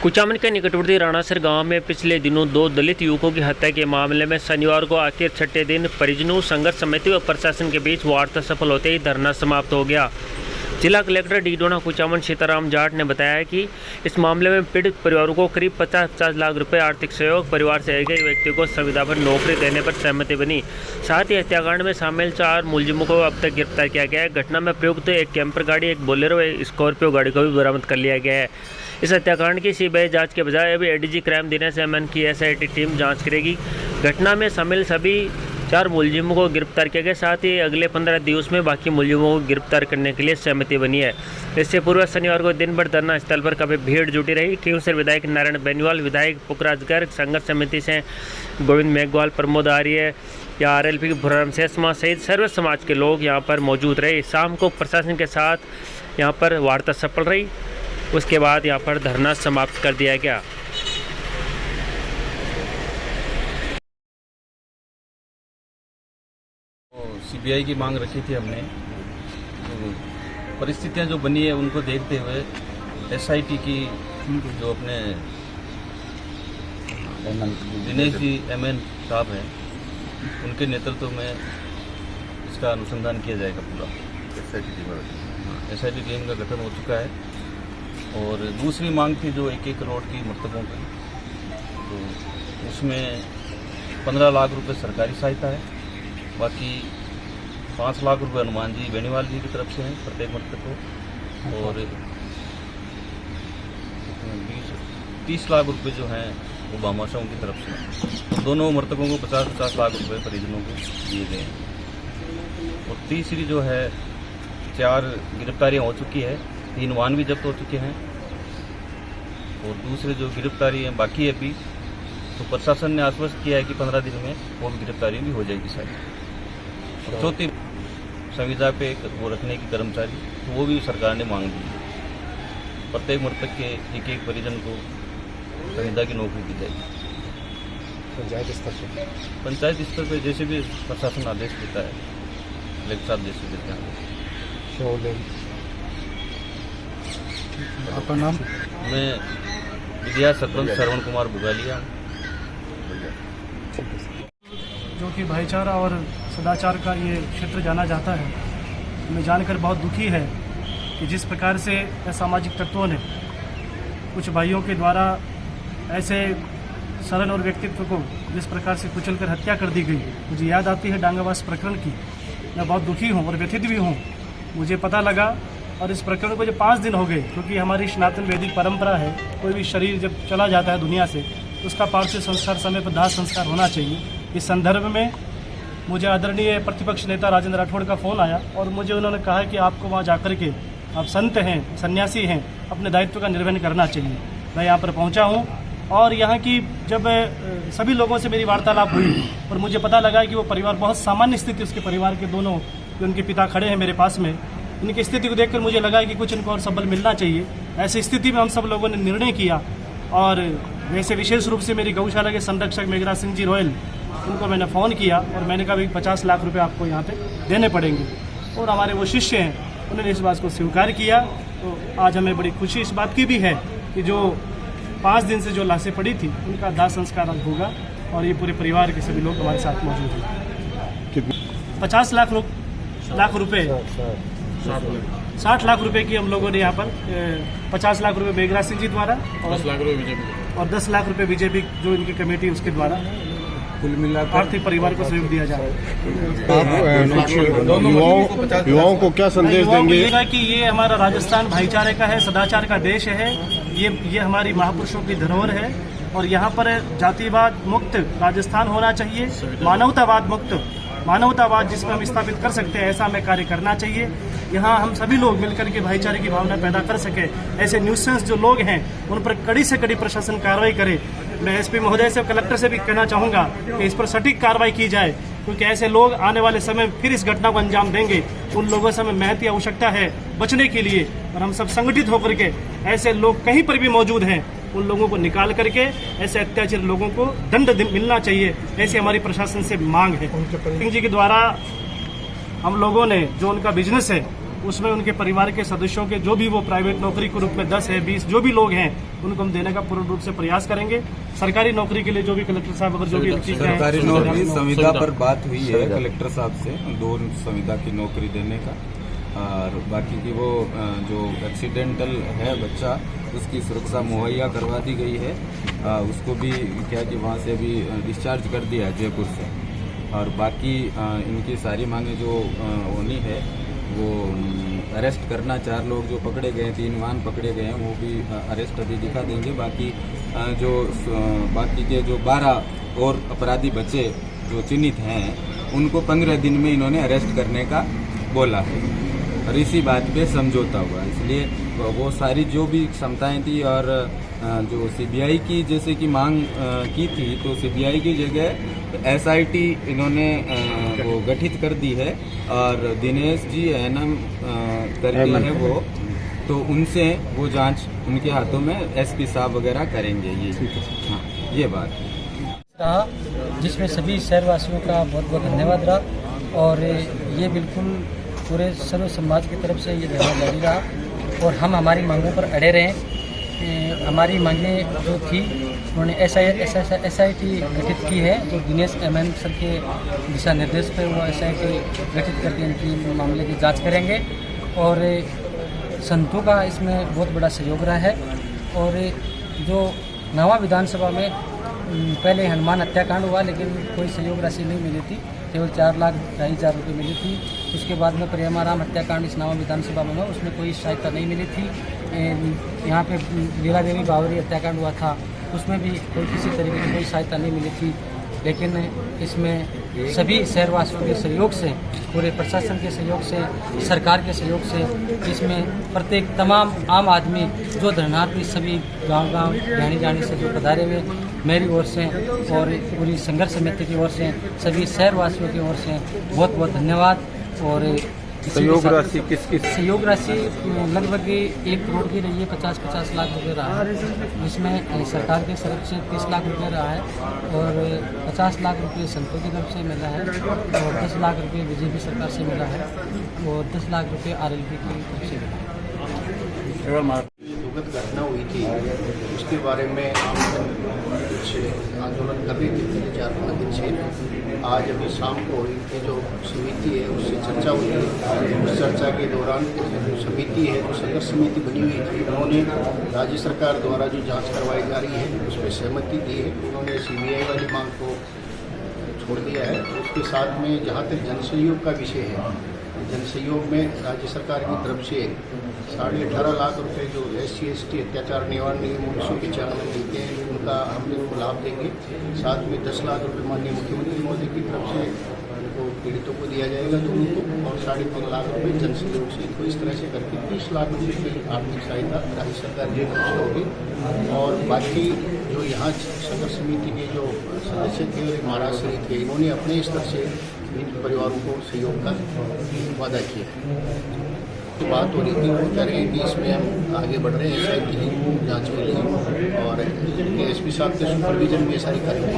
कुचामन के निकटवर्ती राणासर गांव में पिछले दिनों 2 दलित युवकों की हत्या के मामले में शनिवार को आखिर छठे दिन परिजनों, संघर्ष समिति व प्रशासन के बीच वार्ता सफल होते ही धरना समाप्त हो गया। जिला कलेक्टर डी डोना कुचामन सीताराम जाट ने बताया कि इस मामले में पीड़ित परिवारों को करीब 50 लाख रुपए आर्थिक सहयोग, परिवार से एक व्यक्ति को संविदा पर नौकरी देने पर सहमति बनी। साथ ही हत्याकांड में शामिल 4 मुलजिमों को अब तक गिरफ्तार किया गया है। घटना में प्रयुक्त एक कैंपर गाड़ी, एक बोलेरो, एक स्कॉर्पियो गाड़ी को भी बरामद कर लिया गया है। इस हत्याकांड की सीबीआई जांच के बजाय अभी एडीजी क्राइम दिनेश एमएन की एसआईटी टीम जांच करेगी। घटना में शामिल सभी 4 मुलजिमों को गिरफ्तार किया गया। साथ ही अगले 15 दिवस में बाकी मुलजिमों को गिरफ्तार करने के लिए सहमति बनी है। इससे पूर्व शनिवार को दिन भर धरना स्थल पर काफी भीड़ जुटी रही। खींवसर विधायक नारायण बेनीवाल, विधायक पुखराज गर्ग, संघर्ष समिति से गोविंद मेघवाल, प्रमोद आर्य या आरएलपी भुराम शेषमा सहित सर्व समाज के लोग यहाँ पर मौजूद रहे। शाम को प्रशासन के साथ यहाँ पर वार्ता सफल रही। उसके बाद यहाँ पर धरना समाप्त कर दिया गया। सीबीआई की मांग रखी थी हमने, तो परिस्थितियां जो बनी है उनको देखते हुए एसआईटी की जो अपने दिनेश जी एमएन साहब हैं, उनके नेतृत्व में इसका अनुसंधान किया जाएगा। पूरा एसआईटी टीम का गठन हो चुका है। और दूसरी मांग थी जो 1-1 करोड़ की मृतकों की, तो उसमें 15 लाख रुपए सरकारी सहायता है, बाकी 5 लाख रुपए हनुमान जी बेनीवाल जी की तरफ से हैं प्रत्येक मृतक को, और 30 लाख रुपए जो हैं वो भामाशाहों की तरफ से हैं। तो दोनों मृतकों को 50-50 लाख रुपए परिजनों को दिए गए हैं। और तीसरी जो है 4 गिरफ्तारियां हो चुकी है, 3 वाहन भी जब्त हो चुके हैं, और दूसरे जो गिरफ्तारी है बाकी है अभी, तो प्रशासन ने आश्वस्त किया है कि 15 दिन में वो भी गिरफ्तारी भी हो जाएगी शायद। और चौथी संविदा पे वो रखने की कर्मचारी, तो वो भी सरकार ने मांग दी। प्रत्येक मृतक के एक परिजन को संविदा की नौकरी दी जाएगी। पंचायत स्तर पे जैसे भी प्रशासन आदेश देता है, कलेक्टर साहब जैसे देते हैं। आपका नाम? मैं विद्या सरपंच श्रवण कुमार बुगालिया। जो कि भाईचारा और सदाचार का ये क्षेत्र जाना जाता है, हमें जानकर बहुत दुखी है कि जिस प्रकार से असामाजिक तत्वों ने कुछ भाइयों के द्वारा ऐसे सरल और व्यक्तित्व को जिस प्रकार से कुचलकर हत्या कर दी गई, मुझे याद आती है डांगावास प्रकरण की। मैं बहुत दुखी हूँ और व्यथित भी हूँ। मुझे पता लगा, और इस प्रकरण को जब 5 दिन हो गए, क्योंकि हमारी सनातन वैदिक परंपरा है, कोई भी शरीर जब चला जाता है दुनिया से तो उसका पार्थिव संस्कार समय पर दाह संस्कार होना चाहिए। इस संदर्भ में मुझे आदरणीय प्रतिपक्ष नेता राजेंद्र राठौड़ का फ़ोन आया और मुझे उन्होंने कहा कि आपको वहाँ जाकर के, आप संत हैं, सन्यासी हैं, अपने दायित्व का निर्वहन करना चाहिए। मैं यहाँ पर पहुँचा हूँ और यहाँ की जब सभी लोगों से मेरी वार्तालाप हुई और मुझे पता लगा कि वो परिवार बहुत सामान्य स्थिति, उसके परिवार के दोनों जो उनके पिता खड़े हैं मेरे पास में, इनकी स्थिति को देखकर मुझे लगा कि कुछ इनको और सबल मिलना चाहिए। ऐसी स्थिति में हम सब लोगों ने निर्णय किया, और वैसे विशेष रूप से मेरी गौशाला के संरक्षक मेघराज सिंह जी रॉयल, उनको मैंने फ़ोन किया और मैंने कहा भाई 50 लाख रुपए आपको यहाँ पे देने पड़ेंगे। और हमारे वो शिष्य हैं, उन्होंने इस बात को स्वीकार किया। तो आज हमें बड़ी खुशी इस बात की भी है कि जो 5 दिन से जो लाशें पड़ी थी उनका दाह संस्कार होगा, और ये पूरे परिवार के सभी लोग हमारे साथ मौजूद हैं। 50 लाख रुपये 60 लाख रुपए की हम लोगों ने यहाँ पर 50 लाख रुपए मेघराज सिंह जी द्वारा और 10 लाख रुपए बीजेपी जो इनकी कमेटी उसके द्वारा कुल मिलाकर आर्थिक परिवार को सहयोग दिया जा रहा है। युवाओं को क्या संदेश देंगे? कि ये हमारा राजस्थान भाईचारे का है, सदाचार का देश है, ये हमारी महापुरुषों की धरोहर है, और यहाँ पर जातिवाद मुक्त राजस्थान होना चाहिए, मानवतावाद जिसमें हम स्थापित कर सकते हैं, ऐसा हमें कार्य करना चाहिए। यहाँ हम सभी लोग मिलकर के भाईचारे की भावना पैदा कर सके। ऐसे न्यूसेंस जो लोग हैं उन पर कड़ी से कड़ी प्रशासन कार्रवाई करे। मैं एसपी महोदय से, कलेक्टर से भी कहना चाहूँगा कि इस पर सटीक कार्रवाई की जाए, क्योंकि ऐसे लोग आने वाले समय में फिर इस घटना को अंजाम देंगे। उन लोगों से हमें महती आवश्यकता है बचने के लिए, और हम सब संगठित होकर के ऐसे लोग कहीं पर भी मौजूद हैं उन लोगों को निकाल करके ऐसे अत्याचारी लोगों को दंड मिलना चाहिए, ऐसी हमारी प्रशासन से मांग है। सिंह जी के द्वारा हम लोगों ने जो उनका बिजनेस है उसमें उनके परिवार के सदस्यों के जो भी वो प्राइवेट नौकरी के रूप में 10 है 20 जो भी लोग हैं उनको हम देने का पूर्ण रूप से प्रयास करेंगे। सरकारी नौकरी के लिए जो भी कलेक्टर साहब अगर जो भी सरकारी नौकरी संविदा पर बात हुई है कलेक्टर साहब से 2 संविदा की नौकरी देने का, और बाकी की वो जो एक्सीडेंटल है बच्चा उसकी सुरक्षा मुहैया करवा दी गई है। उसको भी क्या कि वहाँ से भी डिस्चार्ज कर दिया है जयपुर से, और बाकी इनकी सारी मांगे जो होनी है वो अरेस्ट करना, 4 लोग जो पकड़े गए 3 वाहन पकड़े गए हैं वो भी अरेस्ट अभी दिखा देंगे। बाकी बाकी के जो 12 और अपराधी बचे जो चिन्हित हैं उनको 15 दिन में इन्होंने अरेस्ट करने का बोला है, और इसी बात पे समझौता हुआ। इसलिए वो सारी जो भी क्षमताएं थी और जो सीबीआई की जैसे कि मांग की थी, तो सीबीआई की जगह एसआईटी इन्होंने वो गठित कर दी है, और दिनेश जी एनएम करके है वो, तो उनसे वो जांच उनके हाथों में एसपी साहब वगैरह करेंगे। हाँ, ये बात रहा जिसमें सभी शहरवासियों का बहुत बहुत धन्यवाद रहा, और ये बिल्कुल पूरे सर्व समाज की तरफ से ये धरना जारी रहा और हम हमारी मांगों पर अड़े रहे। हमारी मांगें जो थी उन्होंने एसआईटी गठित की है, जो दिनेश एमएन सर के दिशा निर्देश पर वो एसआईटी गठित करके इनकी मामले की जांच करेंगे, और संतों का इसमें बहुत बड़ा सहयोग रहा है। और जो नवा विधानसभा में पहले हनुमान हत्याकांड हुआ लेकिन कोई सहयोग राशि नहीं मिली थी, केवल 4,50,000 रुपये मिली थी। उसके बाद में प्रेमाराम हत्याकांड इस नवा विधानसभा में हुआ, उसमें कोई सहायता नहीं मिली थी। यहाँ पे लीला देवी बावरी हत्याकांड हुआ था, उसमें भी कोई किसी तरीके की कोई सहायता नहीं मिली थी। लेकिन इसमें सभी शहरवासियों के सहयोग से, पूरे प्रशासन के सहयोग से, सरकार के सहयोग से, इसमें प्रत्येक तमाम आम आदमी जो धरनार्थी सभी गांव-गांव जानी से जो पधारे हुए मेरी ओर से और पूरी संघर्ष समिति की ओर से सभी शहरवासियों की ओर से बहुत बहुत धन्यवाद। और सहयोग राशि किसकी? सहयोग राशि लगभग 1 करोड़ की रही है, 50-50 लाख रुपये रहा है, जिसमें सरकार की तरफ से 30 लाख रुपये रहा है, और 50 लाख रुपये संतों की तरफ से मिला है, और 10 लाख रुपये बीजेपी सरकार से मिला है, और 10 लाख रुपये आरएलपी की तरफ से मिला है। दुखद घटना हुई थी उसके बारे में कुछ आंदोलन कर रही थी 4-5 दिन से। आज अभी शाम को इनकी जो समिति है उससे चर्चा हुई है। उस चर्चा के दौरान जो समिति है, जो संघर्ष समिति बनी हुई थी, उन्होंने राज्य सरकार द्वारा जो जांच करवाई जा रही है उस पर सहमति दी है। उन्होंने सीबीआई वाली मांग को छोड़ दिया है। उसके साथ में जहाँ तक जनसहयोग का विषय है, जनसहयोग में राज्य सरकार की तरफ से 18.5 लाख रुपए जो SC/ST अत्याचार निवारण निगम 1995 देते हैं उनका हम इनको लाभ देंगे। साथ में 10 लाख रुपए माननीय मुख्यमंत्री महोदय की तरफ से उनको पीड़ितों को दिया जाएगा तो उनको, और 3.5 लाख रुपए जनसहयोग से इनको इस तरह से करके 30 लाख रुपये की आर्थिक सहायता राज्य सरकार की तरफ से होगी। और बाकी जो यहाँ संघर्ष समिति के जो सदस्य थे और महाराज श्री थे, इन्होंने अपने स्तर से इन परिवारों को सहयोग का वादा किया। तो बात हो रही थी, वो कह रहे हैं कि इसमें हम आगे बढ़ रहे हैं SIT की जाँच के लिए, और एसपी साहब के सुपरविजन में ये सारी कार्रवाई